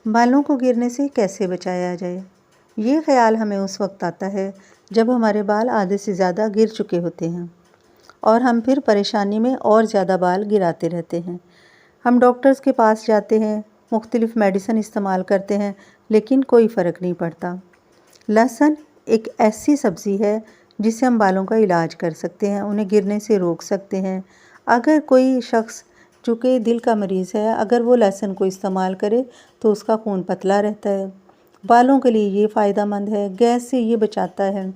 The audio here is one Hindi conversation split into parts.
बालों को गिरने से कैसे बचाया जाए? ये ख्याल हमें उस वक्त आता है जब हमारे बाल आधे से ज़्यादा गिर चुके होते हैं और हम फिर परेशानी में और ज़्यादा बाल गिराते रहते हैं। हम डॉक्टर्स के पास जाते हैं, मुख्तलिफ़ मेडिसिन इस्तेमाल करते हैं, लेकिन कोई फ़र्क नहीं पड़ता। लहसुन एक ऐसी सब्ज़ी है जिससे हम बालों का इलाज कर सकते हैं, उन्हें गिरने से रोक सकते हैं। अगर कोई शख्स चूँकि दिल का मरीज़ है, अगर वो लहसुन को इस्तेमाल करे तो उसका खून पतला रहता है। बालों के लिए ये फ़ायदेमंद है, गैस से ये बचाता है।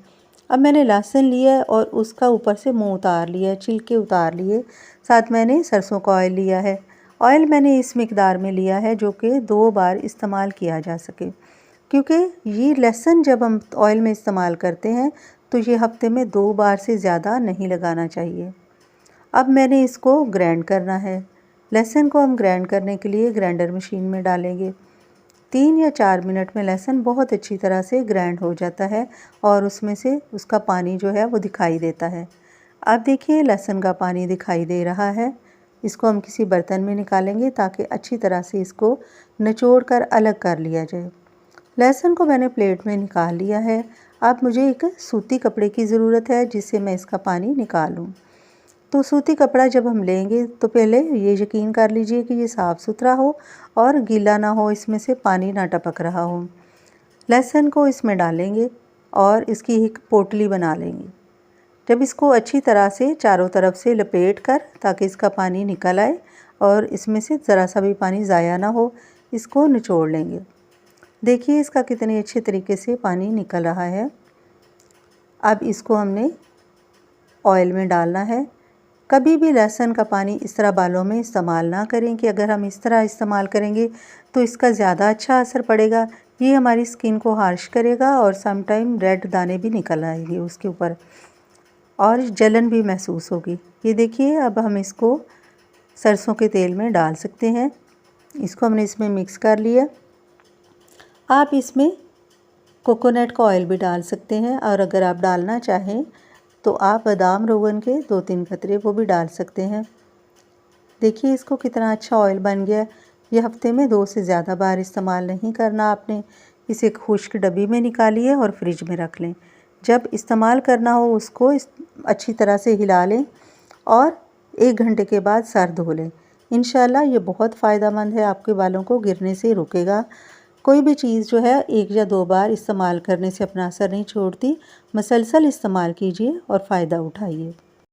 अब मैंने लहसुन लिया है और उसका ऊपर से मुँह उतार लिया है, छिलके उतार लिए। साथ मैंने सरसों का ऑयल लिया है। ऑयल मैंने इस मिकदार में लिया है जो कि 2 बार इस्तेमाल किया जा सके, क्योंकि ये लहसुन जब हम ऑयल में इस्तेमाल करते हैं तो ये हफ्ते में 2 बार से ज़्यादा नहीं लगाना चाहिए। अब मैंने इसको ग्राइंड करना है। लहसुन को हम ग्राइंड करने के लिए ग्राइंडर मशीन में डालेंगे। 3 या 4 मिनट में लहसुन बहुत अच्छी तरह से ग्राइंड हो जाता है और उसमें से उसका पानी जो है वो दिखाई देता है। अब देखिए लहसुन का पानी दिखाई दे रहा है। इसको हम किसी बर्तन में निकालेंगे ताकि अच्छी तरह से इसको निचोड़ कर अलग कर लिया जाए। लहसुन को मैंने प्लेट में निकाल लिया है। अब मुझे एक सूती कपड़े की ज़रूरत है जिससे मैं इसका पानी निकालूं। तो सूती कपड़ा जब हम लेंगे तो पहले ये यकीन कर लीजिए कि ये साफ़ सुथरा हो और गीला ना हो, इसमें से पानी ना टपक रहा हो। लहसुन को इसमें डालेंगे और इसकी एक पोटली बना लेंगे। जब इसको अच्छी तरह से चारों तरफ से लपेट कर, ताकि इसका पानी निकल आए और इसमें से ज़रा सा भी पानी ज़ाया ना हो, इसको निचोड़ लेंगे। देखिए इसका कितने अच्छे तरीके से पानी निकल रहा है। अब इसको हमने ऑयल में डालना है। कभी भी लहसुन का पानी इस तरह बालों में इस्तेमाल ना करें कि अगर हम इस तरह इस्तेमाल करेंगे तो इसका ज़्यादा अच्छा असर पड़ेगा। ये हमारी स्किन को हार्श करेगा और सम टाइम रेड दाने भी निकल आएंगे उसके ऊपर और जलन भी महसूस होगी। ये देखिए अब हम इसको सरसों के तेल में डाल सकते हैं। इसको हमने इसमें मिक्स कर लिया। आप इसमें कोकोनट का ऑयल भी डाल सकते हैं और अगर आप डालना चाहें तो आप बादाम रोगन के 2-3 कतरे वो भी डाल सकते हैं। देखिए इसको कितना अच्छा ऑयल बन गया। ये हफ्ते में 2 से ज़्यादा बार इस्तेमाल नहीं करना आपने। इसे खुश्क डब्बी में निकालिए और फ्रिज में रख लें। जब इस्तेमाल करना हो उसको अच्छी तरह से हिला लें और 1 घंटे के बाद सर धो लें। इंशाल्लाह ये बहुत फ़ायदेमंद है, आपके बालों को गिरने से रोकेगा। कोई भी चीज़ जो है 1 या 2 बार इस्तेमाल करने से अपना असर नहीं छोड़ती। मसलसल इस्तेमाल कीजिए और फ़ायदा उठाइए।